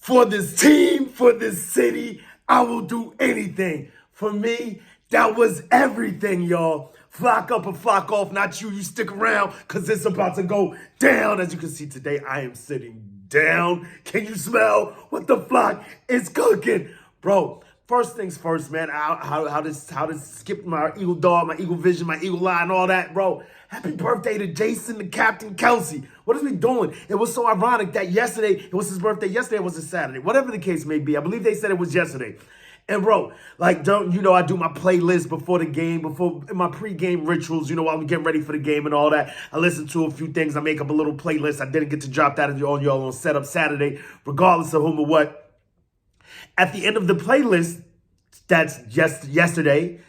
For this team, for this city, I will do anything. For me, that was everything, y'all. Flock up or flock off, not you. You stick around because it's about to go down. As you can see today, I am sitting down. Can you smell what the flock is cooking? Bro, first things first, man. How to skip my Eagle dog, my Eagle vision, my Eagle eye, and all that, bro. Happy birthday to Jason, the Captain Kelsey. What is we doing? It was so ironic that yesterday, it was his birthday. Yesterday was a Saturday. Whatever the case may be. I believe they said it was yesterday. And bro, like, I do my playlist before the game, in my pre-game rituals, while I'm getting ready for the game and all that. I listen to a few things. I make up a little playlist. I didn't get to drop that on y'all on Setup Saturday, regardless of whom or what. At the end of the playlist, that's just yesterday,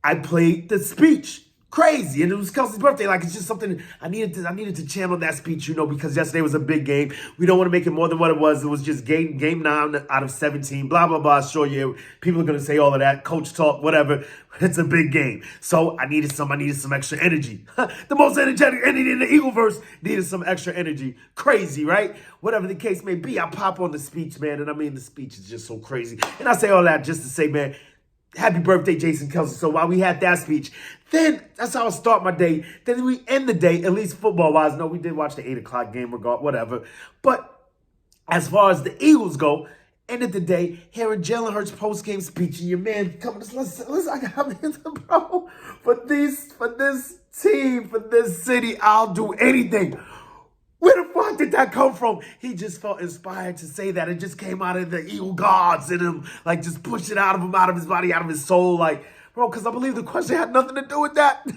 I played the speech. Crazy, and it was Kelsey's birthday. Like, it's just something I needed to channel that speech, because yesterday was a big game. We don't want to make it more than what it was. It was just game 9 out of 17. Blah blah blah. Sure, yeah, people are gonna say all of that, coach talk, whatever. It's a big game, so I needed some extra energy. The most energetic entity in the Eagleverse needed some extra energy. Crazy, right? Whatever the case may be, I pop on the speech, man, and I mean the speech is just so crazy. And I say all that just to say, man, happy birthday, Jason Kelsey. So while we had that speech, then that's how I start my day. Then we end the day, at least football-wise. No, we did watch the 8 o'clock game, whatever. But as far as the Eagles go, end of the day, hearing Jalen Hurts post-game speech, and your man coming, listen, I got bro, for this team, for this city, I'll do anything. Where the fuck did that come from? He just felt inspired to say that. It just came out of the Eagle gods in him, like just push it out of him, out of his body, out of his soul, like, bro, because I believe the question had nothing to do with that.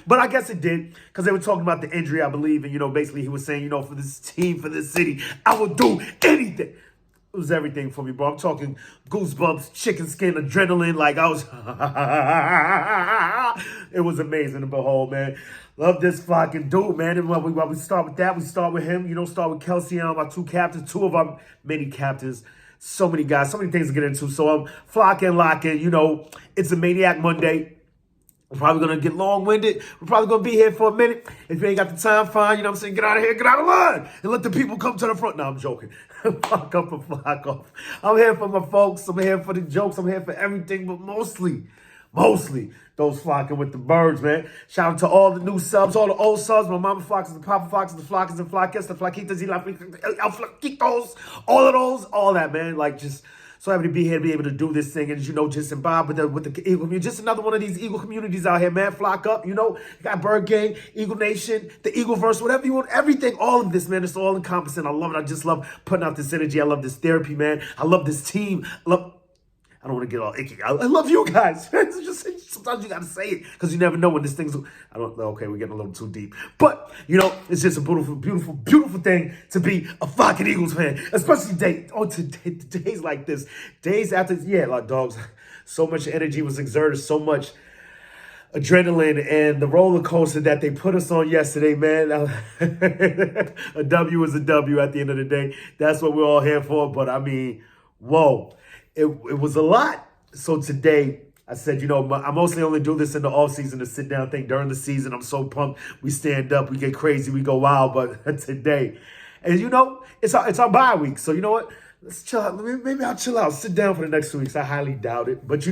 But I guess it did, because they were talking about the injury, I believe, and, basically he was saying, for this team, for this city, I will do anything. It was everything for me, bro. I'm talking goosebumps, chicken skin, adrenaline, like I was, it was amazing to behold, man. Love this flocking dude, man. And while we start with that, we start with him, start with Kelsey and my two captains, two of our many captains. So many guys, so many things to get into. So I'm flocking, locking, it's a Maniac Monday. We're probably going to get long-winded. We're probably going to be here for a minute. If you ain't got the time, fine. You know what I'm saying? Get out of here. Get out of line. And let the people come to the front. No, I'm joking. Flock up and flock off. I'm here for my folks. I'm here for the jokes. I'm here for everything, but mostly those flocking with the birds, man. Shout out to all the new subs, all the old subs. My mama flockers, the papa flockers, the flockers and flockers, the flockitas, el flockitos, all of those, all that, man. Like, just so happy to be here to be able to do this thing and, just imbibe with the Eagle. Just another one of these Eagle communities out here, man. Flock up, you got Bird Gang, Eagle Nation, the Eagleverse, whatever you want, everything, all of this, man. It's all encompassing. I love it. I just love putting out this energy. I love this therapy, man. I love this team. I don't want to get all icky. I love you guys. It's just, sometimes you got to say it because you never know when this thing's, okay, we're getting a little too deep. But, it's just a beautiful, beautiful, beautiful thing to be a fucking Eagles fan, especially days like this. Days after, like dogs, so much energy was exerted, so much adrenaline and the roller coaster that they put us on yesterday, man. A W is a W at the end of the day. That's what we're all here for. But I mean, whoa. It was a lot. So today, I said, I mostly only do this in the offseason, the sit-down thing. During the season, I'm so pumped. We stand up, we get crazy, we go wild. But today, and it's our bye week. So you know what? Let's chill out. Maybe I'll chill out, sit down for the next 2 weeks. I highly doubt it. But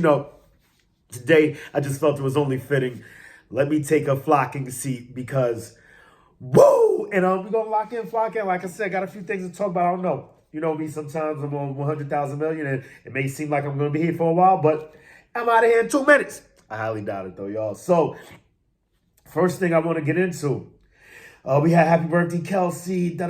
today, I just felt it was only fitting. Let me take a flocking seat because, whoa! And we're going to flock in. Like I said, got a few things to talk about. I don't know. You know me, sometimes I'm on 100,000 million, and it may seem like I'm going to be here for a while, but I'm out of here in 2 minutes. I highly doubt it, though, y'all. So, first thing I want to get into, we had happy birthday, Kelsey, just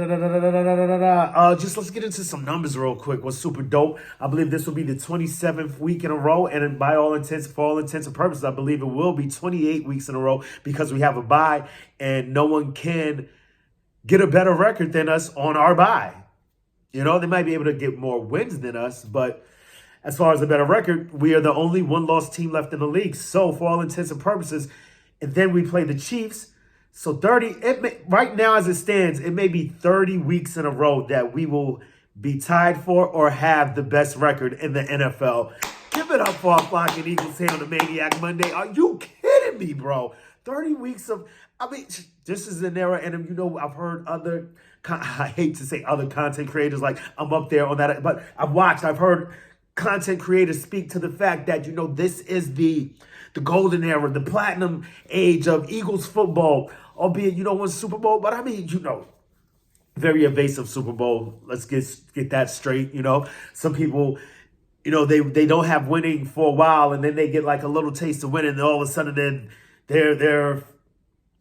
let's get into some numbers real quick. What's super dope, I believe this will be the 27th week in a row, and for all intents and purposes, I believe it will be 28 weeks in a row because we have a bye, and no one can get a better record than us on our bye. They might be able to get more wins than us, but as far as a better record, we are the only one-loss team left in the league. So for all intents and purposes, and then we play the Chiefs. So right now as it stands, it may be 30 weeks in a row that we will be tied for or have the best record in the NFL. Give it up for our flocking Eagles here on the Maniac Monday. Are you kidding me, bro? 30 weeks of, this is an era, and I've heard other I hate to say other content creators, like I'm up there on that, but I've heard content creators speak to the fact that, this is the golden era, the platinum age of Eagles football, albeit you don't win Super Bowl, but I mean, very evasive Super Bowl. Let's get that straight. Some people, they don't have winning for a while, and then they get like a little taste of winning, and all of a sudden they're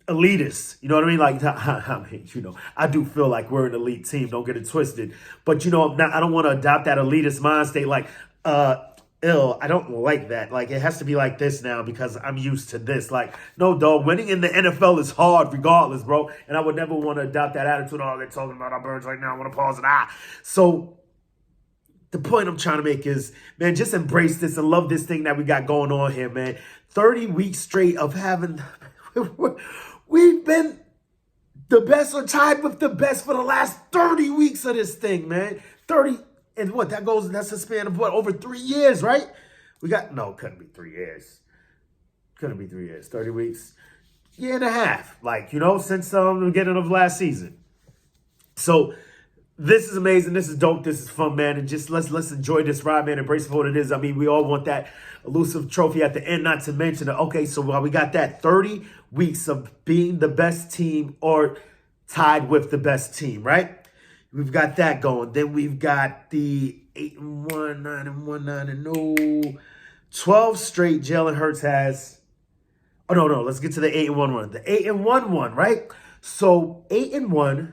elitists. You know what I mean? Like, I mean, I do feel like we're an elite team. Don't get it twisted. But I don't want to adopt that elitist mind state. Like, I don't like that. Like, it has to be like this now because I'm used to this. Like, no, dog, winning in the NFL is hard regardless, bro. And I would never want to adopt that attitude. Oh, they're talking about our birds right now. I want to pause it. So the point I'm trying to make is, man, just embrace this and love this thing that we got going on here, man. 30 weeks straight of having, we've been the best or tied with the best for the last 30 weeks of this thing, man. 30. And that's a span of over 3 years, right? No, it couldn't be 3 years. Couldn't be 3 years. 30 weeks. Year and a half. Like, since the beginning of last season. So this is amazing. This is dope. This is fun, man. And just let's enjoy this ride, man. Embrace it for what it is. I mean, we all want that elusive trophy at the end, not to mention it. Okay, so while we got that 30 weeks of being the best team or tied with the best team, right? We've got that going. Then we've got the 8-1, 9-1, 9-0, 12 straight Jalen Hurts has. Oh, no. Let's get to the 8-1 one. The 8-1 one, right? So 8-1.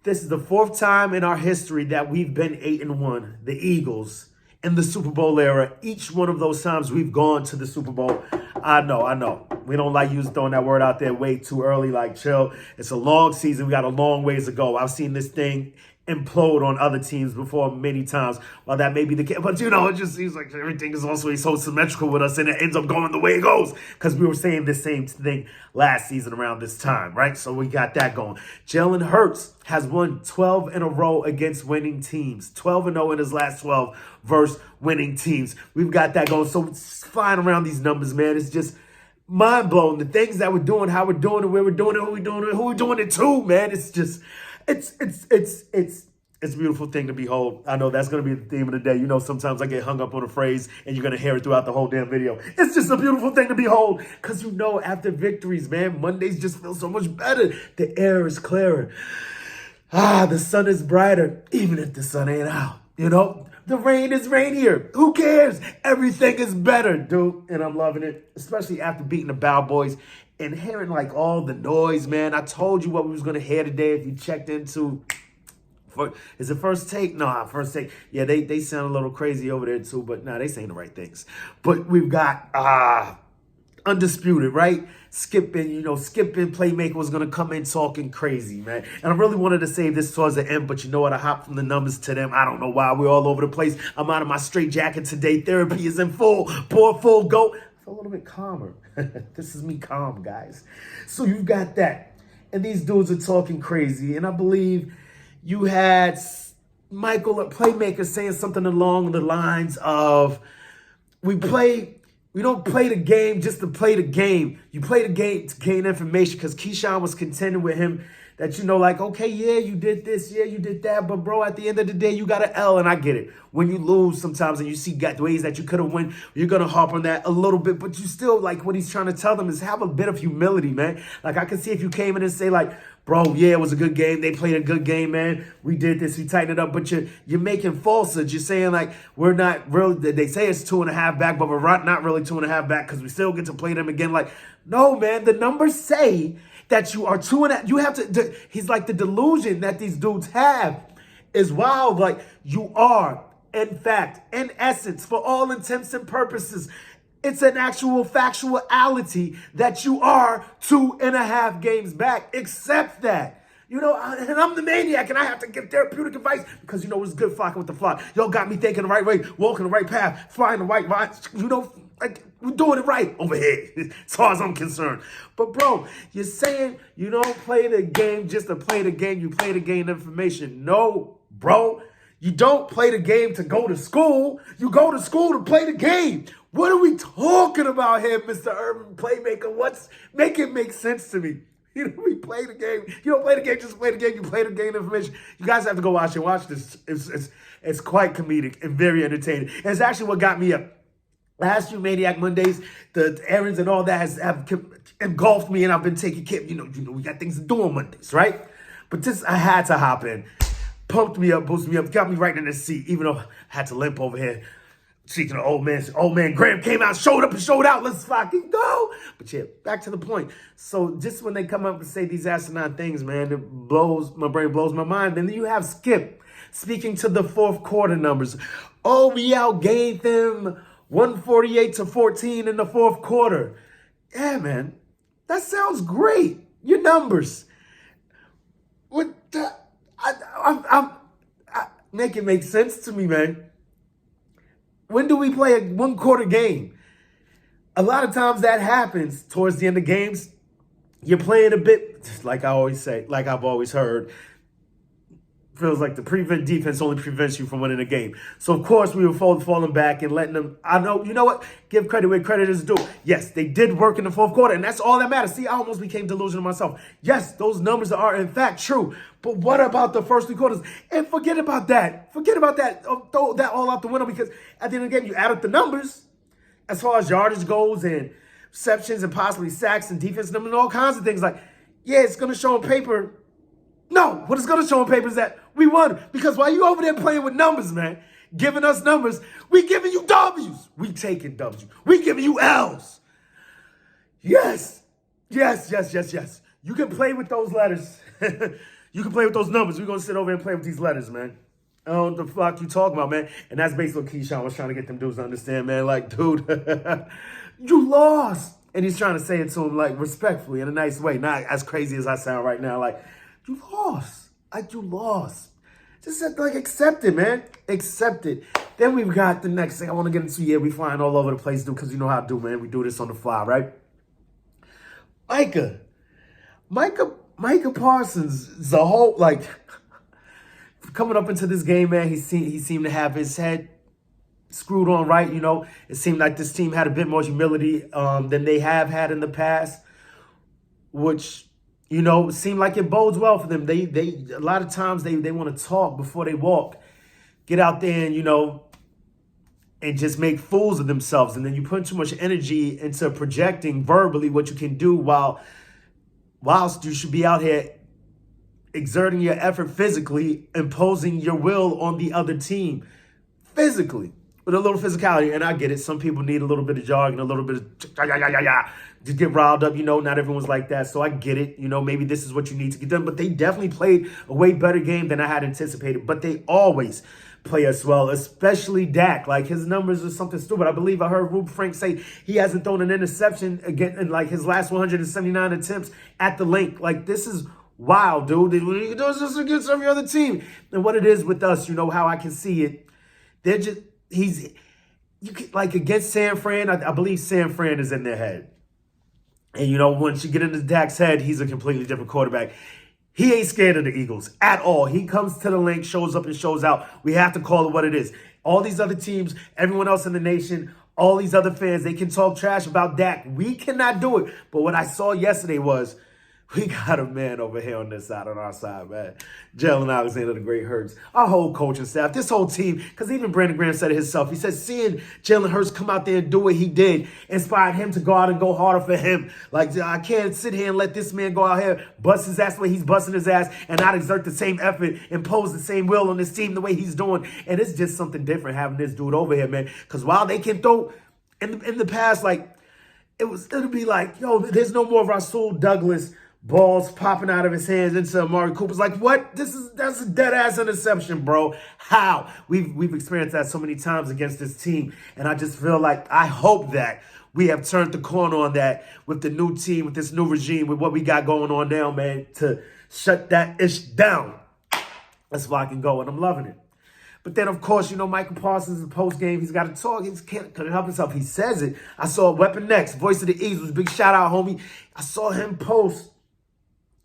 This is the fourth time in our history that we've been 8-1. The Eagles in the Super Bowl era. Each one of those times we've gone to the Super Bowl. I know. We don't like you throwing that word out there way too early. Like, chill. It's a long season. We got a long ways to go. I've seen this thing implode on other teams before many times. While that may be the case. But, it just seems like everything is also so symmetrical with us, and it ends up going the way it goes. Because we were saying the same thing last season around this time, right? So we got that going. Jalen Hurts has won 12 in a row against winning teams. 12-0 in his last 12 versus winning teams. We've got that going. So it's flying around these numbers, man. It's just mind-blowing. The things that we're doing, how we're doing it, where we're doing it, who we're doing it to, man. It's just, it's a beautiful thing to behold. I know that's going to be the theme of the day. Sometimes I get hung up on a phrase and you're going to hear it throughout the whole damn video. It's just a beautiful thing to behold because, after victories, man, Mondays just feel so much better. The air is clearer. The sun is brighter, even if the sun ain't out. The rain is rainier. Who cares? Everything is better, dude. And I'm loving it, especially after beating the Cowboys and hearing like all the noise, man. I told you what we was going to hear today if you checked into... Is it First Take? No, First Take. Yeah, they sound a little crazy over there too, but they saying the right things. But we've got Undisputed, right? Skipping Playmaker was going to come in talking crazy, man. And I really wanted to save this towards the end, but you know what? I hopped from the numbers to them. I don't know why. We're all over the place. I'm out of my straight jacket today. Therapy is in full go. I feel a little bit calmer. This is me calm, guys. So you've got that. And these dudes are talking crazy. And I believe you had Michael, a Playmaker, saying something along the lines of, we don't play the game just to play the game. You play the game to gain information, because Keyshawn was contending with him that, okay, yeah, you did this, yeah, you did that, but bro, at the end of the day, you got an L, and I get it. When you lose sometimes and you see ways that you could have won, you're going to harp on that a little bit, but you still, what he's trying to tell them is have a bit of humility, man. I can see if you came in and say, bro, yeah, it was a good game. They played a good game, man. We did this. We tightened it up. But you're making falsehoods. You're saying, we're not really, they say it's 2.5 back, but we're not really 2.5 back because we still get to play them again. No, man, the numbers say that you are 2.5. You have to, he's like, the delusion that these dudes have is wild. You are, in fact, in essence, for all intents and purposes, it's an actual factuality that you are 2.5 games back. Accept that. And I'm the maniac, and I have to give therapeutic advice because, it's good flocking with the flock. Y'all got me thinking the right way, walking the right path, flying the right line. We're doing it right over here, as far as I'm concerned. But, bro, you're saying you don't play the game just to play the game. You play to gain information. No, bro. You don't play the game to go to school. You go to school to play the game. What are we talking about here, Mr. Urban Playmaker? Make it make sense to me. We play the game. You don't play the game, just play the game. You play the game information. You guys have to go watch it. Watch this. It's quite comedic and very entertaining. And it's actually what got me up. Last few Maniac Mondays, the errands and all that have engulfed me, and I've been taking care. We got things to do on Mondays, right? But this, I had to hop in. Pumped me up, boosted me up, got me right in the seat, even though I had to limp over here. Speaking of old man Graham came out, showed up and showed out. Let's fucking go. But yeah, back to the point. So just when they come up and say these asinine things, man, my brain blows my mind. Then you have Skip speaking to the fourth quarter numbers. Oh, we outgained them 148-14 in the fourth quarter. Yeah, man, that sounds great. Your numbers. What the? Make it make sense to me, man. When do we play a one-quarter game? A lot of times that happens towards the end of games. You're playing a bit, like I always say, like I've always heard, feels like the prevent defense only prevents you from winning a game. So, of course, we were falling back and letting them, you know what? Give credit where credit is due. Yes, they did work in the fourth quarter, and that's all that matters. See, I almost became delusional myself. Yes, those numbers are, in fact, true. But what about the first three quarters? And forget about that. Forget about that. Throw that all out the window, because at the end of the game, you add up the numbers as far as yardage goes and receptions and possibly sacks and defense numbers and all kinds of things. Like, yeah, it's going to show on paper. No, what it's going to show on paper is that we won. Because while you over there playing with numbers, man, giving us numbers, we giving you W's. We taking W's. We giving you L's. Yes. Yes. You can play with those letters. You can play with those numbers. We're going to sit over and play with these letters, man. I don't know what the fuck you talking about, man. And that's basically what Keyshawn was trying to get them dudes to understand, man. Like, dude, you lost. And he's trying to say it to him, like, respectfully, in a nice way. Not as crazy as I sound right now. Like, you lost. Like, you lost. Just, like, accept it, man. Accept it. Then we've got the next thing I want to get into. Yeah, we flying all over the place, dude, because you know how I do, man. We do this on the fly, right? Micah Parsons, the whole, like, coming up into this game, man, he seemed to have his head screwed on right, you know. It seemed like this team had a bit more humility than they have had in the past, which, you know, seemed like it bodes well for them. They a lot of times they want to talk before they walk. Get out there and, you know, and just make fools of themselves. And then you put too much energy into projecting verbally what you can do whilst you should be out here exerting your effort physically, imposing your will on the other team physically with a little physicality. And I get it. Some people need a little bit of jargon, a little bit of to get riled up. You know, not everyone's like that. So I get it. You know, maybe this is what you need to get done. But they definitely played a way better game than I had anticipated. But they always play us well, especially Dak. Like, his numbers are something stupid. I believe I heard Rube Frank say he hasn't thrown an interception again in like his last 179 attempts at the link. Like, this is wow, dude. He does this against every other team. And what it is with us, you know, how I can see it, they're just, like against San Fran, I believe San Fran is in their head. And, you know, once you get into Dak's head, he's a completely different quarterback. He ain't scared of the Eagles at all. He comes to the link, shows up and shows out. We have to call it what it is. All these other teams, everyone else in the nation, all these other fans, they can talk trash about Dak. We cannot do it. But what I saw yesterday was, we got a man over here on this side, on our side, man. Jalen Alexander, the great Hurts. Our whole coaching staff, this whole team, because even Brandon Graham said it himself. He said seeing Jalen Hurts come out there and do what he did inspired him to go out and go harder for him. Like, I can't sit here and let this man go out here, bust his ass the way he's busting his ass, and not exert the same effort, impose the same will on this team the way he's doing. And it's just something different having this dude over here, man. Because while they can throw, in the past, like, it'll be like, yo, there's no more Rasul Douglas balls popping out of his hands into Amari Cooper's like, what? That's a dead ass interception, bro. How? We've experienced that so many times against this team. And I just feel like I hope that we have turned the corner on that with the new team, with this new regime, with what we got going on now, man, to shut that ish down. That's PHlockin'Gooo, and I'm loving it. But then, of course, you know, Michael Parsons in the post-game, he's got to talk. He couldn't help himself. He says it. I saw Weapon Next, voice of the Eagles, big shout-out, homie. I saw him post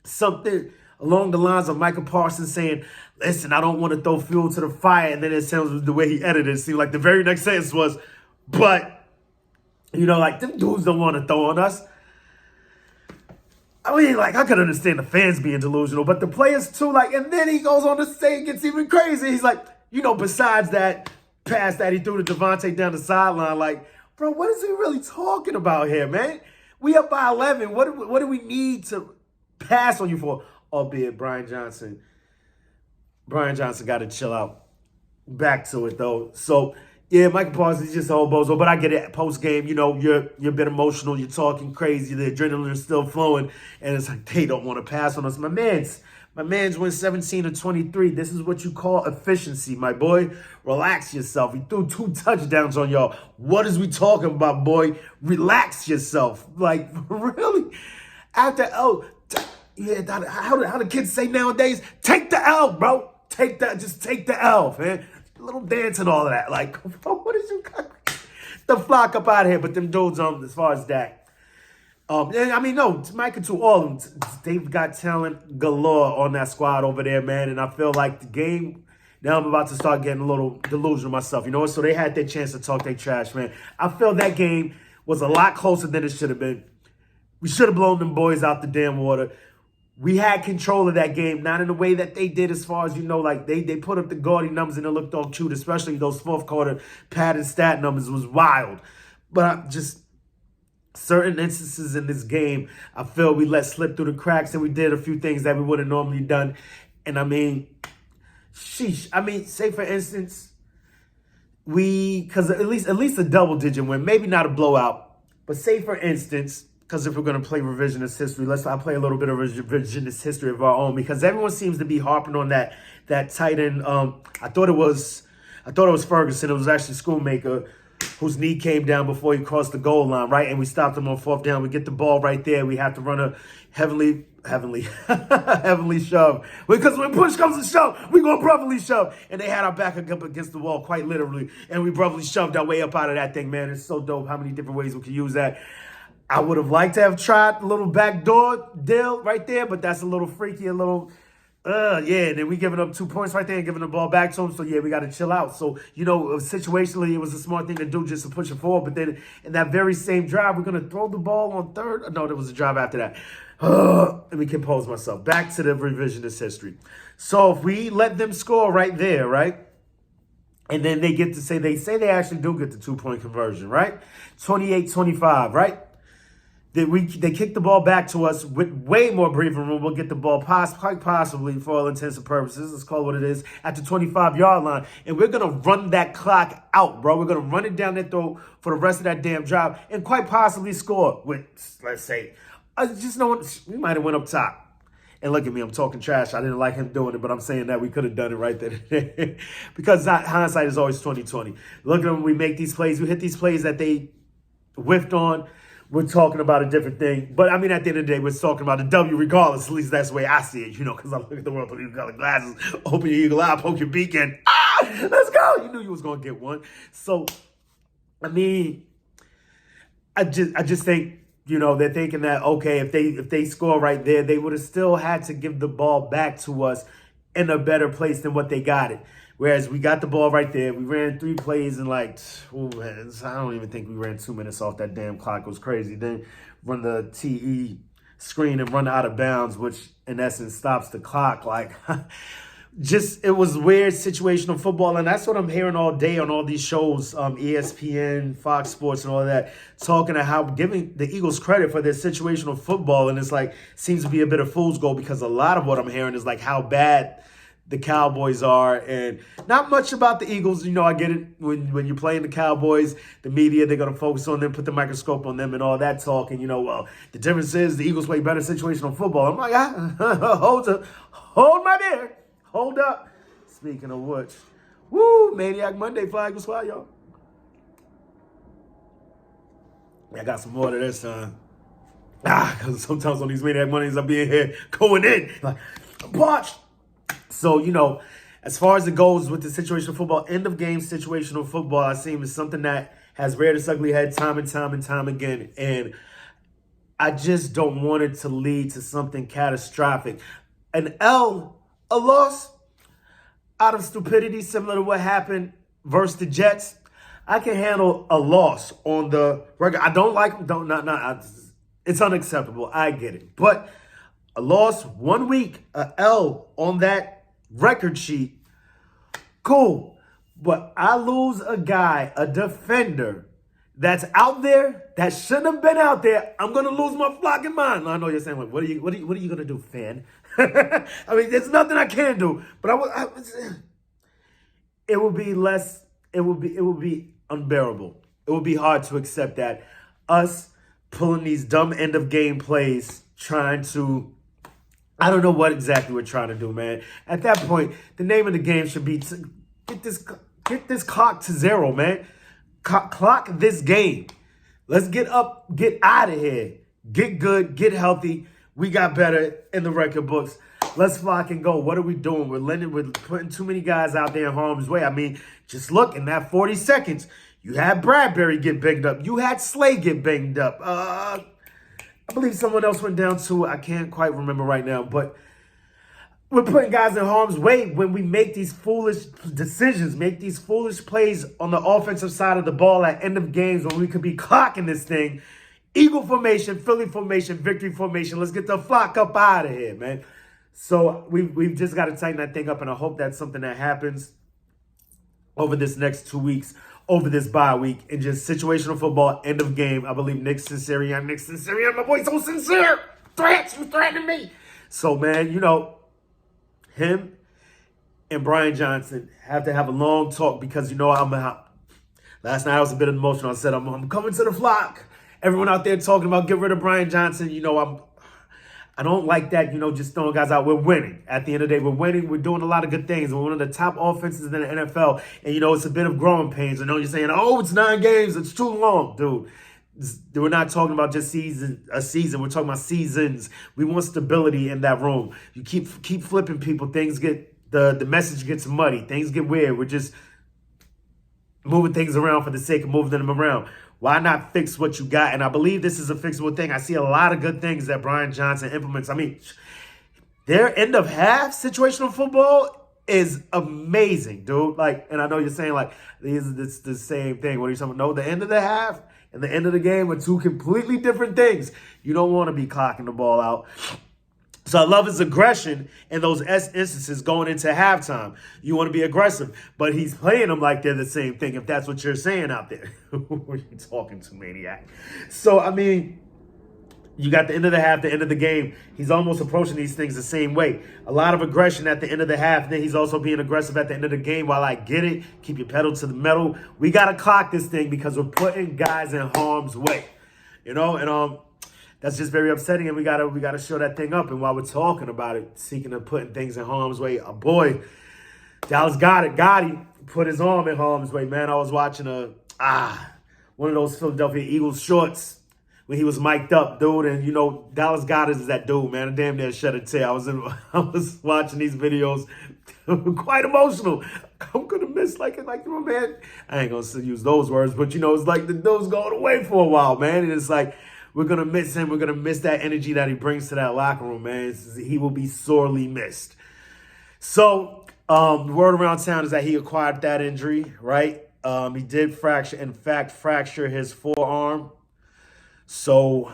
something along the lines of Michael Parsons saying, listen, I don't want to throw fuel to the fire. And then it sounds the way he edited it seemed like the very next sentence was, but, you know, like, them dudes don't want to throw on us. I mean, like, I could understand the fans being delusional, but the players too, like, and then he goes on to say it gets even crazy. He's like, besides that pass that he threw to Devontae down the sideline, like, bro, what is he really talking about here, man? We up by 11. What do we need to pass on you for? Albeit Brian Johnson got to chill out. Back to it, though. So, yeah, Michael Parsons is just a whole bozo, but I get it. Post-game, you're a bit emotional. You're talking crazy. The adrenaline is still flowing, and it's like they don't want to pass on us. My man's went 17 of 23. This is what you call efficiency, my boy. Relax yourself. He threw 2 touchdowns on y'all. What is we talking about, boy? Relax yourself. Like, really? After L, how the kids say nowadays? Take the L, bro. Just take the L, man. A little dance and all of that. Like, what is you got? The flock up out of here. But them dudes, as far as that. And I mean, no, Micah too, all of them. They've got talent galore on that squad over there, man. And I feel like the game, now I'm about to start getting a little delusional myself. You know what? So they had their chance to talk their trash, man. I feel that game was a lot closer than it should have been. We should have blown them boys out the damn water. We had control of that game, not in the way that they did as far as, like they put up the gaudy numbers and it looked all cute, especially those fourth quarter padded stat numbers was wild. But just certain instances in this game, I feel we let slip through the cracks and we did a few things that we would have normally done. And I mean, sheesh. I mean, say for instance, because at least a double digit win, maybe not a blowout, but say for instance, because if we're going to play revisionist history, I'll play a little bit of revisionist history of our own, because everyone seems to be harping on that tight end. I thought it was Ferguson. It was actually Schoonmaker, whose knee came down before he crossed the goal line, right? And we stopped him on 4th down. We get the ball right there. We have to run a heavenly shove. Because when push comes to shove, we going to brotherly shove. And they had our back up against the wall, quite literally. And we brotherly shoved our way up out of that thing, man. It's so dope how many different ways we can use that. I would have liked to have tried a little backdoor deal right there, but that's a little freaky, yeah. And then we giving up 2 points right there and giving the ball back to him. So, yeah, we got to chill out. So, situationally, it was a smart thing to do just to push it forward. But then in that very same drive, we're going to throw the ball on 3rd. No, there was a drive after that. Let me compose myself. Back to the revisionist history. So if we let them score right there, right? And then they say they actually do get the 2-point conversion, right? 28-25, right? They kick the ball back to us with way more breathing room. We'll get the ball quite possibly, for all intents and purposes, let's call it what it is, at the 25-yard line. And we're going to run that clock out, bro. We're going to run it down their throat for the rest of that damn drive and quite possibly score with, let's say, we might have went up top. And look at me, I'm talking trash. I didn't like him doing it, but I'm saying that we could have done it right there. Because hindsight is always 20/20. Look at them, we make these plays. We hit these plays that they whiffed on. We're talking about a different thing. But, I mean, at the end of the day, we're talking about a W regardless. At least that's the way I see it, because I look at the world through these colored glasses, open your eagle eye, poke your beak, and, let's go. You knew you was going to get one. So, I mean, I just think, they're thinking that, okay, if they score right there, they would have still had to give the ball back to us in a better place than what they got it. Whereas we got the ball right there. We ran 3 plays in I don't even think we ran 2 minutes off that damn clock. It was crazy. Then run the TE screen and run out of bounds, which in essence stops the clock. It was weird situational football. And that's what I'm hearing all day on all these shows, ESPN, Fox Sports and all that, talking about how giving the Eagles credit for their situational football. And it's seems to be a bit of fool's gold, because a lot of what I'm hearing is how bad the Cowboys are, and not much about the Eagles. I get it. When you're playing the Cowboys, the media, they're going to focus on them, put the microscope on them and all that talk. And, the difference is the Eagles play better situational football. I'm like, hold my beer. Hold up. Speaking of which, Maniac Monday flag was fly, y'all. I got some more to this time. Because sometimes on these Maniac Mondays, I'll be in here going in. Watch. So, as far as it goes with the situational football, end of game situational football, I see is something that has reared its ugly head time and time again. And I just don't want it to lead to something catastrophic. A loss out of stupidity, similar to what happened versus the Jets. I can handle a loss on the record. I don't like, It's unacceptable. I get it. But a loss 1 week, a L on that record sheet, cool. But I lose a guy, a defender, that's out there that shouldn't have been out there. I'm gonna lose my flocking mind. I know you're saying, like, what are you gonna do, fan? I mean, there's nothing I can do. But it would be less. It would be unbearable. It would be hard to accept that us pulling these dumb end of game plays, trying to. I don't know what exactly we're trying to do, man. At that point, the name of the game should be to get this clock to zero, man. Clock this game. Let's get up, get out of here. Get good, get healthy. We got better in the record books. Let's flock and go. What are we doing? We're putting too many guys out there in harm's way. I mean, just look, in that 40 seconds, you had Bradbury get banged up. You had Slay get banged up. I believe someone else went down too. I can't quite remember right now, but we're putting guys in harm's way when we make these foolish decisions, make these foolish plays on the offensive side of the ball at end of games when we could be clocking this thing. Eagle formation, Philly formation, victory formation. Let's get the flock up out of here, man. So we've just got to tighten that thing up, and I hope that's something that happens over this next 2 weeks, over this bye week, and just situational football, end of game. I believe Nick Sincerian, my boy, so sincere. You threatening me. So, man, you know, him and Brian Johnson have to have a long talk because, you know, last night I was a bit emotional. I said, I'm coming to the flock. Everyone out there talking about get rid of Brian Johnson. You know, I don't like that, you know, just throwing guys out. We're winning. At the end of the day, we're winning. We're doing a lot of good things. We're one of the top offenses in the NFL. And, you know, it's a bit of growing pains. I know you're saying, oh, it's 9 games. It's too long. Dude, we're not talking about just a season. We're talking about seasons. We want stability in that room. You keep flipping people. Things get, the message gets muddy. Things get weird. We're just moving things around for the sake of moving them around. Why not fix what you got? And I believe this is a fixable thing. I see a lot of good things that Brian Johnson implements. I mean, their end of half situational football is amazing, dude. Like, and I know you're saying, like, it's the same thing. What are you talking about? No, the end of the half and the end of the game are two completely different things. You don't want to be clocking the ball out. So I love his aggression in those instances going into halftime. You want to be aggressive, but he's playing them like they're the same thing, if that's what you're saying out there. Who are you talking to, Maniac? So, I mean, you got the end of the half, the end of the game. He's almost approaching these things the same way. A lot of aggression at the end of the half. Then he's also being aggressive at the end of the game. While I get it, keep your pedal to the metal. We got to clock this thing because we're putting guys in harm's way. You know, and that's just very upsetting, and we gotta show that thing up. And while we're talking about it, seeking and putting things in harm's way, a boy, Dallas Goedert put his arm in harm's way, man. I was watching one of those Philadelphia Eagles shorts when he was mic'd up, dude. And, you know, Dallas Goedert is that dude, man. I damn near shed a tear. I was watching these videos, quite emotional. I'm gonna miss, like, you know, man. I ain't gonna use those words, but, you know, it's like the dude's going away for a while, man. And it's like, we're going to miss him. We're going to miss that energy that he brings to that locker room, man. He will be sorely missed. So, the word around town is that he acquired that injury, right? He did fracture his forearm. So,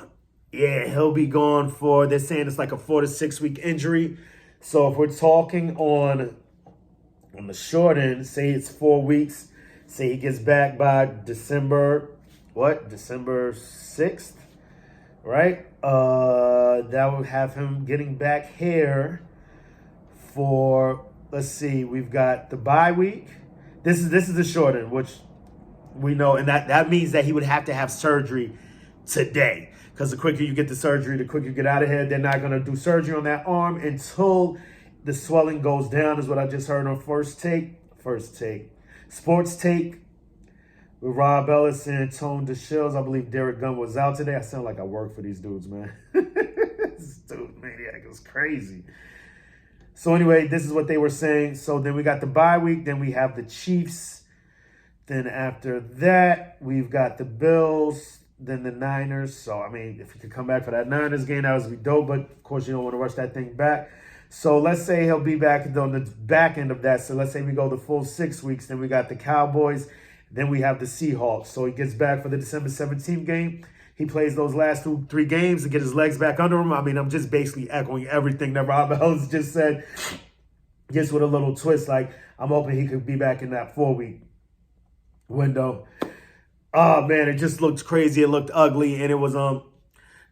yeah, he'll be gone for, they're saying it's like a 4 to 6 week injury. So, if we're talking on the short end, say it's 4 weeks, say he gets back by December 6th? Right? That would have him getting back here for, let's see, we've got the bye week. This is the short end, which we know, and that means that he would have to have surgery today. Because the quicker you get the surgery, the quicker you get out of here. They're not going to do surgery on that arm until the swelling goes down, is what I just heard on First Take. Sports Take. With Rob Ellis and Tone DeShills. I believe Derek Gunn was out today. I sound like I work for these dudes, man. This dude, Maniac, is crazy. So anyway, this is what they were saying. So then we got the bye week. Then we have the Chiefs. Then after that, we've got the Bills. Then the Niners. So, I mean, if you could come back for that Niners game, that would be dope. But, of course, you don't want to rush that thing back. So let's say he'll be back on the back end of that. So let's say we go the full 6 weeks. Then we got the Cowboys. Then we have the Seahawks. So he gets back for the December 17th game. he plays those last 3 games to get his legs back under him. I mean, I'm just basically echoing everything that Rob Ellis just said, just with a little twist. Like, I'm hoping he could be back in that 4-week window. Oh, man, it just looked crazy. It looked ugly, and it was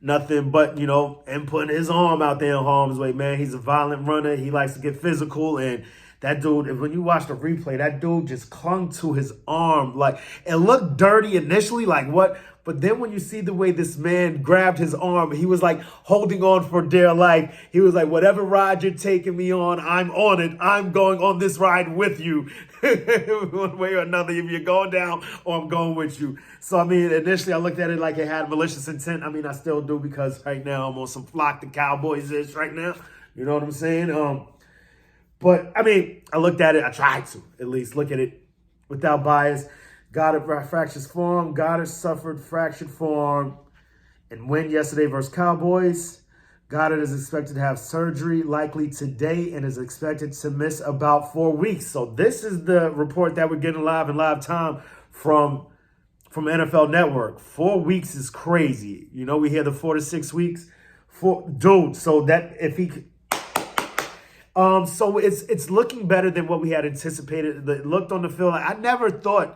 nothing but, him putting his arm out there in harm's way, man. He's a violent runner. He likes to get physical, and that dude, when you watch the replay, that dude just clung to his arm. Like, it looked dirty initially, like what? But then when you see the way this man grabbed his arm, he was like holding on for dear life. He was like, whatever ride you're taking me on, I'm on it. I'm going on this ride with you. One way or another, if you're going down or I'm going with you. So, I mean, initially I looked at it like it had malicious intent. I mean, I still do, because right now I'm on some flock the Cowboys is right now. You know what I'm saying? But, I mean, I looked at it. I tried to at least look at it without bias. Goedert fractures forearm. Goedert suffered fractured forearm and win yesterday versus Cowboys. Goedert is expected to have surgery likely today and is expected to miss about 4 weeks. So this is the report that we're getting live in live time from NFL Network. 4 weeks is crazy. We hear the 4 to 6 weeks. Dude, so that if he... So it's looking better than what we had anticipated. It looked on the field. I never thought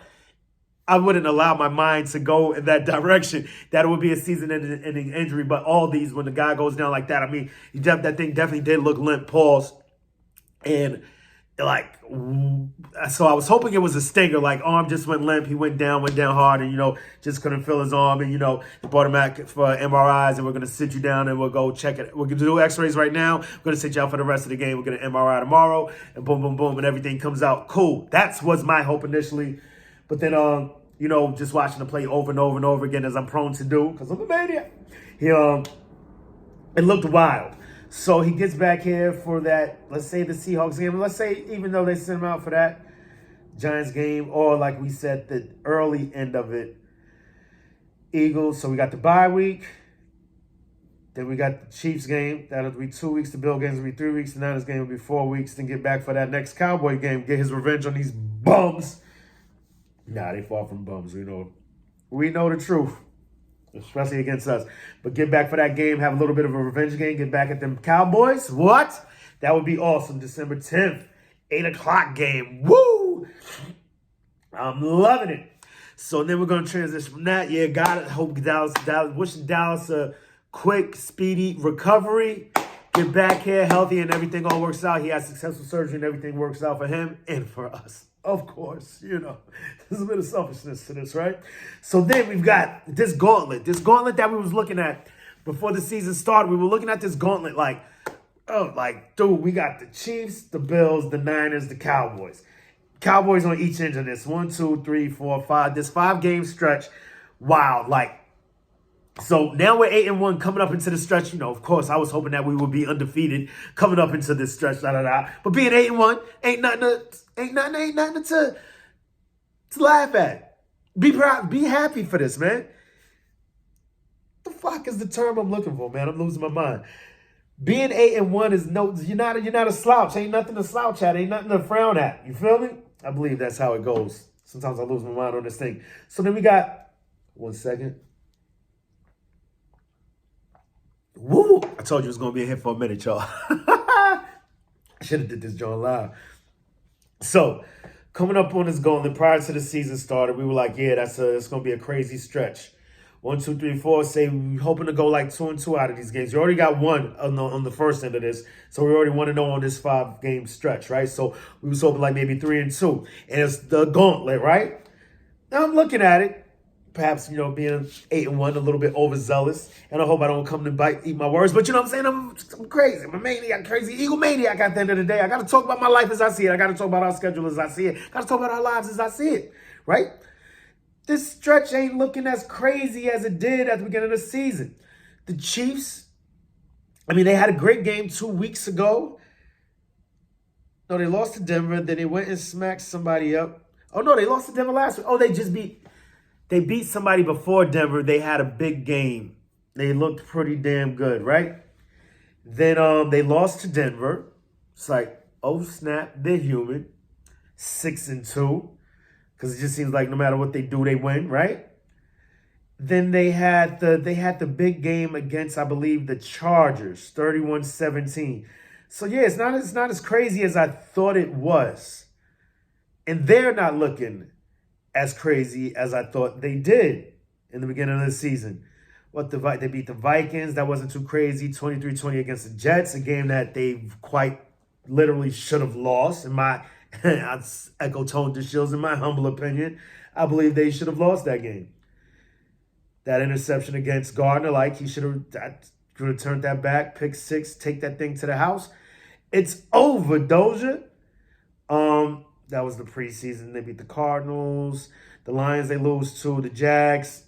I wouldn't allow my mind to go in that direction, that it would be a season-ending injury. But all these, when the guy goes down like that, I mean, that thing definitely did look limp, pause. And, so I was hoping it was a stinger, like arm just went limp. He went down hard and, just couldn't feel his arm. And, they brought him back for MRIs, and we're going to sit you down and we'll go check it. We're going to do x-rays right now. We're going to sit you out for the rest of the game. We're going to MRI tomorrow, and boom, boom, boom, and everything comes out. Cool. That was my hope initially. But then, just watching the play over and over and over again, as I'm prone to do, because I'm a maniac, it looked wild. So he gets back here for that, let's say the Seahawks game. Let's say even though they sent him out for that Giants game, or like we said, the early end of it, Eagles. So we got the bye week. Then we got the Chiefs game. That'll be 2 weeks. The Bill games will be 3 weeks. The Niners game will be 4 weeks. Then get back for that next Cowboy game. Get his revenge on these bums. Nah, they far from bums. We know the truth, especially against us. But get back for that game. Have a little bit of a revenge game. Get back at them Cowboys. What? That would be awesome. December 10th, 8 o'clock game. Woo! I'm loving it. So then we're going to transition from that. Yeah, got it. Hope Dallas, wishing Dallas a quick, speedy recovery. Get back here healthy and everything all works out. He has successful surgery and everything works out for him and for us. Of course, there's a bit of selfishness to this, right? So then we've got this gauntlet that we was looking at before the season started. We were looking at this gauntlet dude, we got the Chiefs, the Bills, the Niners, the Cowboys. Cowboys on each end of this. 1, 2, 3, 4, 5. This 5-game stretch. Wow, so now we're 8-1 coming up into the stretch. Of course, I was hoping that we would be undefeated coming up into this stretch. But being 8-1 ain't nothing to laugh at. Be proud, be happy for this, man. The fuck is the term I'm looking for, man? I'm losing my mind. Being 8-1 is you're not a slouch. Ain't nothing to slouch at. Ain't nothing to frown at. You feel me? I believe that's how it goes. Sometimes I lose my mind on this thing. So then we got 1 second. Woo! I told you it was going to be a hit for a minute, y'all. I should have did this John live. So, coming up on this gauntlet prior to the season started, we were like, yeah, it's going to be a crazy stretch. 1, 2, 3, 4. Say we're hoping to go 2-2 out of these games. You already got one on the first end of this, so we already want to know on this 5-game stretch, right? So we was hoping maybe 3-2, and it's the gauntlet, right? Now I'm looking at it. Perhaps, being 8-1, a little bit overzealous. And I hope I don't come to eat my words. But you know what I'm saying? I'm crazy. I'm a maniac, crazy Eagle maniac at the end of the day. I got to talk about my life as I see it. I got to talk about our schedule as I see it. Got to talk about our lives as I see it, right? This stretch ain't looking as crazy as it did at the beginning of the season. The Chiefs, they had a great game 2 weeks ago. No, they lost to Denver. Then they went and smacked somebody up. Oh, no, they lost to Denver last week. Oh, They beat somebody before Denver. They had a big game. They looked pretty damn good, right? Then they lost to Denver. It's like, oh snap, they're human. 6-2. Because it just seems like no matter what they do, they win, right? Then they had the big game against, I believe, the Chargers, 31-17. So yeah, it's not as crazy as I thought it was. And they're not looking as crazy as I thought they did in the beginning of the season. They beat the Vikings. That wasn't too crazy. 23-20 against the Jets, a game that they quite literally should have lost. In my, I echo Tone DeShields, in my humble opinion, I believe they should have lost that game. That interception against Gardner, like he could have turned that back, pick six, take that thing to the house. It's over, Doja. That was the preseason. They beat the Cardinals. The Lions, they lose to the Jags.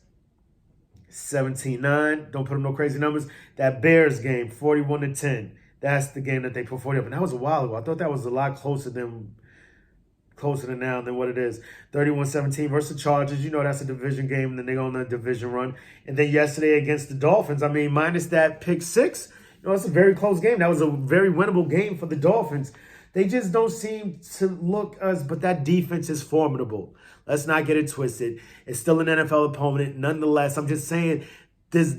17-9. Don't put them no crazy numbers. That Bears game, 41-10. That's the game that they put 40 up. And that was a while ago. I thought that was a lot closer to now than what it is. 31-17 versus the Chargers. You know that's a division game, and then they go on a division run. And then yesterday against the Dolphins, I mean, minus that pick six, it's a very close game. That was a very winnable game for the Dolphins. They just don't seem to look us, but that defense is formidable. Let's not get it twisted. It's still an NFL opponent. Nonetheless, I'm just saying this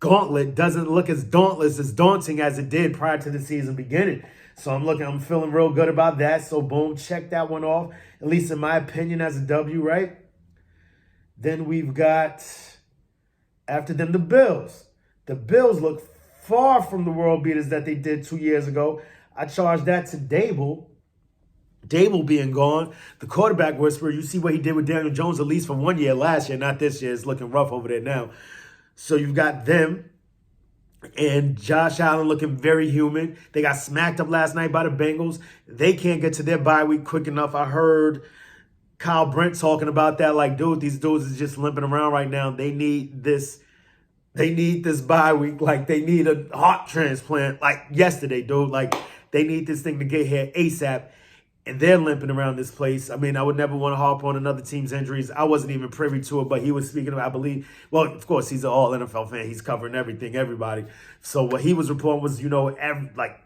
gauntlet doesn't look as daunting as it did prior to the season beginning. So I'm feeling real good about that. So boom, check that one off, at least in my opinion, as a W, right? Then we've got, after them, the Bills. The Bills look far from the world beaters that they did 2 years ago. I charge that to Dable. Dable being gone, the quarterback whisperer. You see what he did with Daniel Jones, at least for 1 year last year, not this year. It's looking rough over there now. So you've got them and Josh Allen looking very human. They got smacked up last night by the Bengals. They can't get to their bye week quick enough. I heard Kyle Brent talking about that. Like, dude, these dudes is just limping around right now. They need this. They need this bye week. Like, they need a heart transplant. Like, yesterday, dude. Like, they need this thing to get here ASAP. And they're limping around this place. I mean, I would never want to harp on another team's injuries. I wasn't even privy to it, but he was speaking about, I believe, well, of course, he's an all NFL fan. He's covering everything, everybody. So what he was reporting was,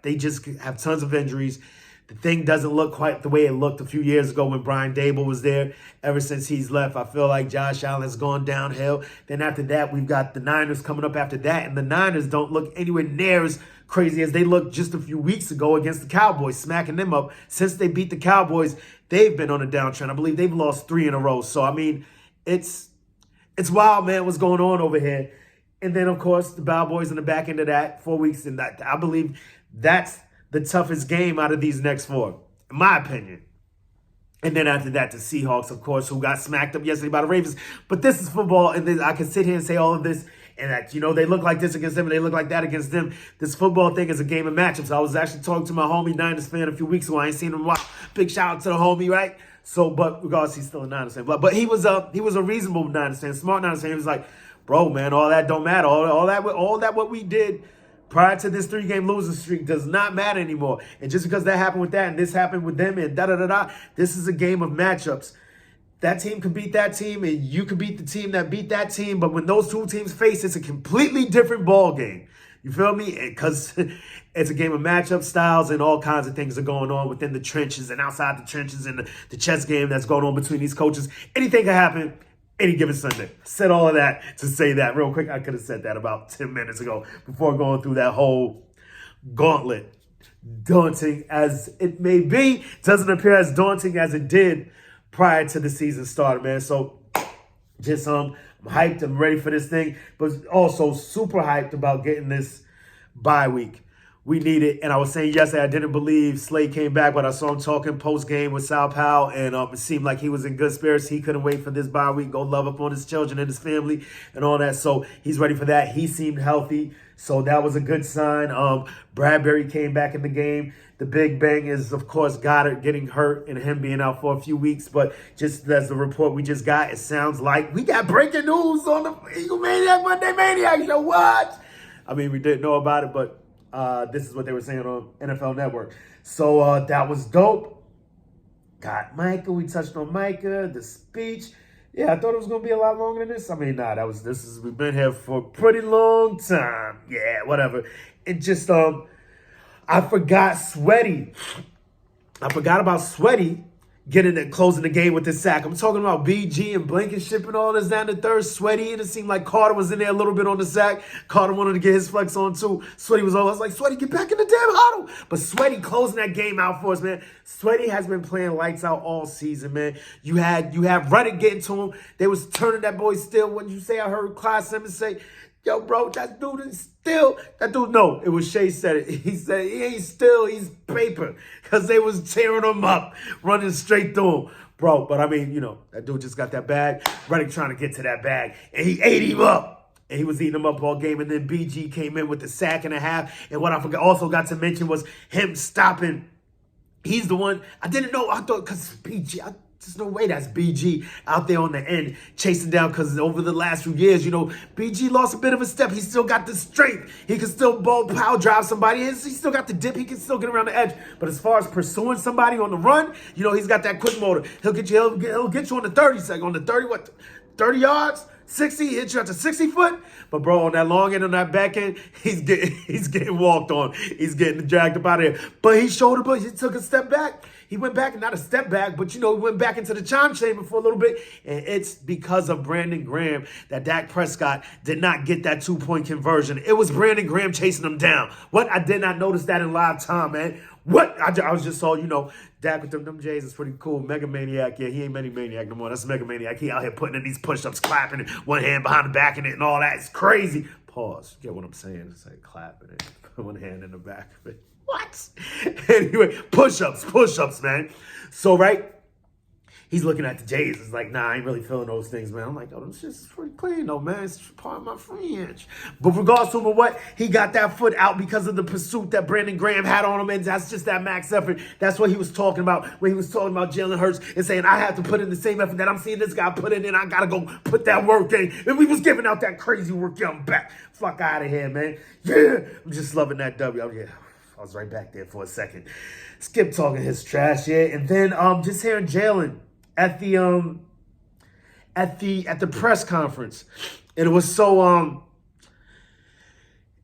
they just have tons of injuries. The thing doesn't look quite the way it looked a few years ago when Brian Dable was there. Ever since he's left, I feel like Josh Allen has gone downhill. Then after that, we've got the Niners coming up after that, and the Niners don't look anywhere near as crazy as they looked just a few weeks ago against the Cowboys, smacking them up. Since they beat the Cowboys, they've been on a downtrend. I believe they've lost 3 in a row. So, I mean, it's wild, man, what's going on over here. And then, of course, the Cowboys in the back end of that, 4 weeks, and that I believe that's the toughest game out of these next 4, in my opinion. And then after that, the Seahawks, of course, who got smacked up yesterday by the Ravens. But this is football, and then I can sit here and say all of this, and that, they look like this against them, and they look like that against them. This football thing is a game of matchups. I was actually talking to my homie Niners fan a few weeks ago. I ain't seen him watch. Big shout out to the homie, right? So, but regardless, he's still a Niners fan. But he was a reasonable Niners fan, smart Niners fan. He was like, bro, man, all that don't matter. All that what we did prior to this 3-game losing streak does not matter anymore. And just because that happened with that and this happened with them and da-da-da-da, this is a game of matchups. That team can beat that team and you can beat the team that beat that team. But when those two teams face, it's a completely different ball game. You feel me? Because it's a game of matchup styles and all kinds of things are going on within the trenches and outside the trenches and the chess game that's going on between these coaches. Anything can happen any given Sunday. Said all of that to say that real quick. I could have said that about 10 minutes ago before going through that whole gauntlet. Daunting as it may be, doesn't appear as daunting as it did prior to the season started, man. So just I'm hyped. I'm ready for this thing, but also super hyped about getting this bye week. We need it. And I was saying yesterday, I didn't believe Slade came back, but I saw him talking post-game with Sal Powell, and it seemed like he was in good spirits. He couldn't wait for this bye week, go love up on his children and his family and all that. So he's ready for that. He seemed healthy, so that was a good sign. Bradbury came back in the game. The big bang is, of course, Goedert getting hurt and him being out for a few weeks. But just as the report we just got, it sounds like we got breaking news on the Eagle Maniac Monday Maniac show. What? I mean, we didn't know about it, but this is what they were saying on NFL Network. So that was dope. Got Micah. We touched on Micah, the speech. Yeah, I thought it was going to be a lot longer than this. I mean, nah, we've been here for a pretty long time. Yeah, whatever. It just, I forgot Sweaty. I forgot about Sweaty getting it, closing the game with the sack. I'm talking about BG and Blankenship and all this down the third. Sweaty, and it seemed like Carter was in there a little bit on the sack. Carter wanted to get his flex on too. Sweaty was over. I was like, Sweaty, get back in the damn huddle. But Sweaty closing that game out for us, man. Sweaty has been playing lights out all season, man. You have Reddit getting to him. They was turning that boy still. What did you say? I heard Clyde Simmons say, yo, bro, that dude is still. That dude, no, it was Shay said it. He said he ain't still, he's paper. Because they was tearing him up, running straight through him. Bro, but I mean, you know, that dude just got that bag. Reddick trying to get to that bag. And he ate him up. And he was eating him up all game. And then BG came in with the sack and a half. And what I also got to mention was him stopping. He's the one. I didn't know. I thought, because BG, there's no way that's BG out there on the end chasing down, because over the last few years, you know, BG lost a bit of a step. He still got the strength. He can still power drive somebody. He still got the dip. He can still get around the edge. But as far as pursuing somebody on the run, you know, he's got that quick motor. He'll get you on the 30 second. On the 30 yards? 60, hit you at the 60 foot. But bro, on that long end, on that back end, he's getting walked on. He's getting dragged up out of here. But he showed it, but he took a step back. He went back, not a step back, but, you know, he went back into the chime chamber for a little bit. And it's because of Brandon Graham that Dak Prescott did not get that 2-point conversion. It was Brandon Graham chasing him down. What? I did not notice that in live time, man. What? I was just saw, you know, Dak with them J's is pretty cool. Mega Maniac, yeah, he ain't Mega Maniac no more. That's Mega Maniac. He out here putting in these push-ups, clapping it, one hand behind the back in it and all that. It's crazy. Pause. You get what I'm saying? It's like clapping it, put one hand in the back of it. What? Anyway, push-ups, man. So, right? He's looking at the J's. It's like, nah, I ain't really feeling those things, man. I'm like, oh, this shit's pretty clean, though, man. It's part of my French. But regardless of what, he got that foot out because of the pursuit that Brandon Graham had on him, and that's just that max effort. That's what he was talking about when he was talking about Jalen Hurts and saying, I have to put in the same effort that I'm seeing this guy put in, and I got to go put that work in. And we was giving out that crazy work. Yeah, I'm back. Fuck out of here, man. Yeah, I'm just loving that W. Oh, yeah. I was right back there for a second. Skip talking his trash, yeah. And then just hearing Jalen at the press conference, and it was so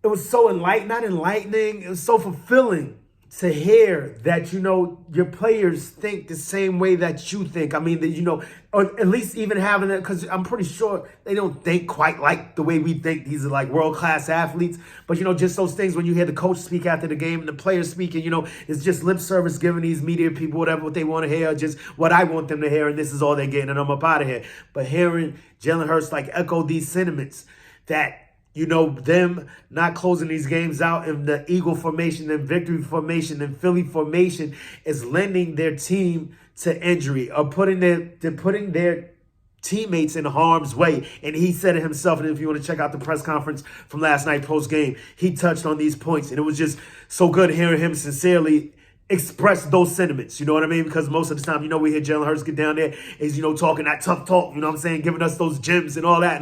not enlightening. It was so fulfilling to hear that, you know, your players think the same way that you think. I mean, that, you know, or at least even having it, because I'm pretty sure they don't think quite like the way we think. These are like world-class athletes. But, you know, just those things when you hear the coach speak after the game and the players speaking, you know, it's just lip service giving these media people whatever what they want to hear, just what I want them to hear, and this is all they're getting, and I'm up out of here. But hearing Jalen Hurts like echo these sentiments that, you know, them not closing these games out in the Eagle formation and victory formation and Philly formation is lending their team to injury, or putting their teammates in harm's way. And he said it himself. And if you want to check out the press conference from last night post game, he touched on these points. And it was just so good hearing him sincerely express those sentiments, you know what I mean? Because most of the time, you know, we hear Jalen Hurts get down there, is, you know, talking that tough talk, you know what I'm saying? Giving us those gems and all that,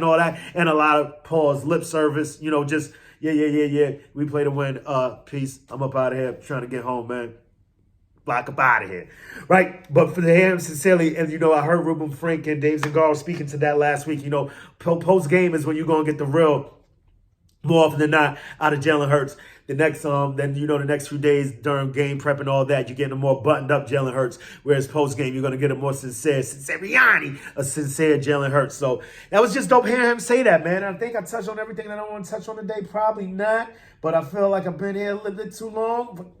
and a lot of pause, lip service, you know, just, yeah. We play to win. Peace. I'm up out of here. Trying to get home, man. Block up out of here. Right? But for him, sincerely, and, you know, I heard Ruben Frank and Dave Zingaro speaking to that last week. You know, post-game is when you're going to get the real, more often than not, out of Jalen Hurts. The next the next few days during game prep and all that, you're getting a more buttoned up Jalen Hurts. Whereas post game, you're gonna get a more sincere Jalen Hurts. So that was just dope hearing him say that, man. I think I touched on everything that I want to touch on today. Probably not, but I feel like I've been here a little bit too long.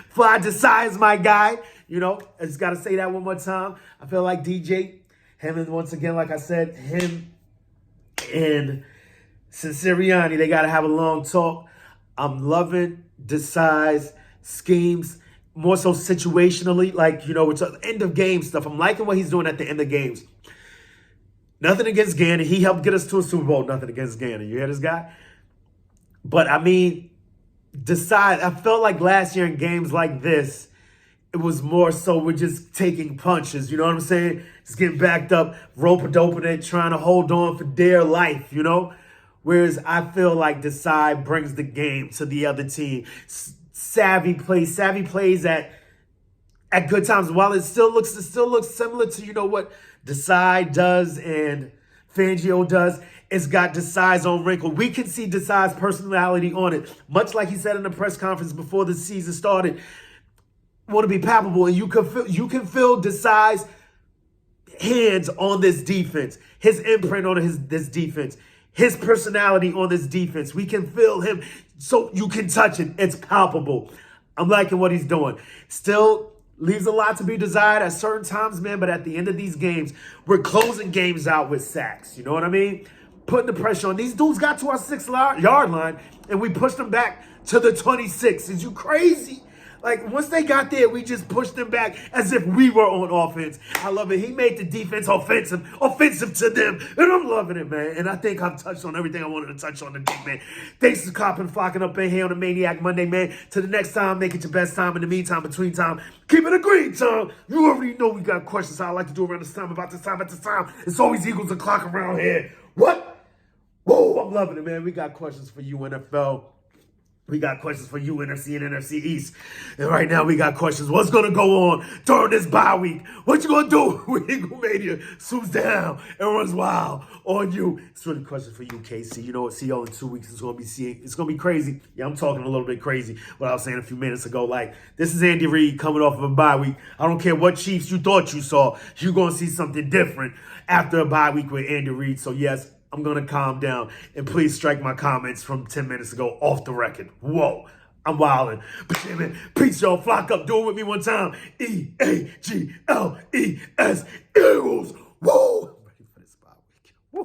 Fly decides, my guy. You know, I just gotta say that one more time. I feel like DJ, him, and once again, like I said, him and Sirianni, they gotta have a long talk. I'm loving Desai's schemes, more so situationally, like, you know, it's end of game stuff. I'm liking what he's doing at the end of games. Nothing against Gannon. He helped get us to a Super Bowl. Nothing against Gannon. You hear this guy? But, I mean, Desai, I felt like last year in games like this, it was more so we're just taking punches, you know what I'm saying? Just getting backed up, rope-a-doping it, trying to hold on for dear life, you know? Whereas I feel like Desai brings the game to the other team. Savvy plays at good times. While it still looks similar to, you know, what Desai does and Fangio does. It's got Desai's own wrinkle. We can see Desai's personality on it. Much like he said in the press conference before the season started, want to be palpable, and you can feel Desai's hands on this defense, his imprint on this defense, his personality on this defense. We can feel him, so you can touch it. It's palpable. I'm liking what he's doing. Still leaves a lot to be desired at certain times, man, but at the end of these games, we're closing games out with sacks. You know what I mean? Putting the pressure on. These dudes got to our 6-yard line, and we pushed them back to the 26. Is you crazy? Like, once they got there, we just pushed them back as if we were on offense. I love it. He made the defense offensive to them. And I'm loving it, man. And I think I've touched on everything I wanted to touch on today, man. Thanks for copping, flocking up in here on the Maniac Monday, man. Till the next time, make it your best time. In the meantime, between time, keep it a green time. You already know we got questions how I like to do around this time, about this time, at this time. It's always equals a clock around here. What? Whoa, I'm loving it, man. We got questions for you, NFL. We got questions for you, NFC and NFC East. And right now, we got questions. What's going to go on during this bye week? What you going to do when Eagle Mania swoops down and runs wild on you? It's really a question for you, KC. You know what? See y'all in 2 weeks. It's going to be crazy. Yeah, I'm talking a little bit crazy. What I was saying a few minutes ago. Like, this is Andy Reid coming off of a bye week. I don't care what Chiefs you thought you saw. You're going to see something different after a bye week with Andy Reid. So, yes, I'm going to calm down, and please strike my comments from 10 minutes ago off the record. Whoa, I'm wilding. But yeah, man, peace, y'all. Flock up. Do it with me one time. E-A-G-L-E-S. Eagles. Woo!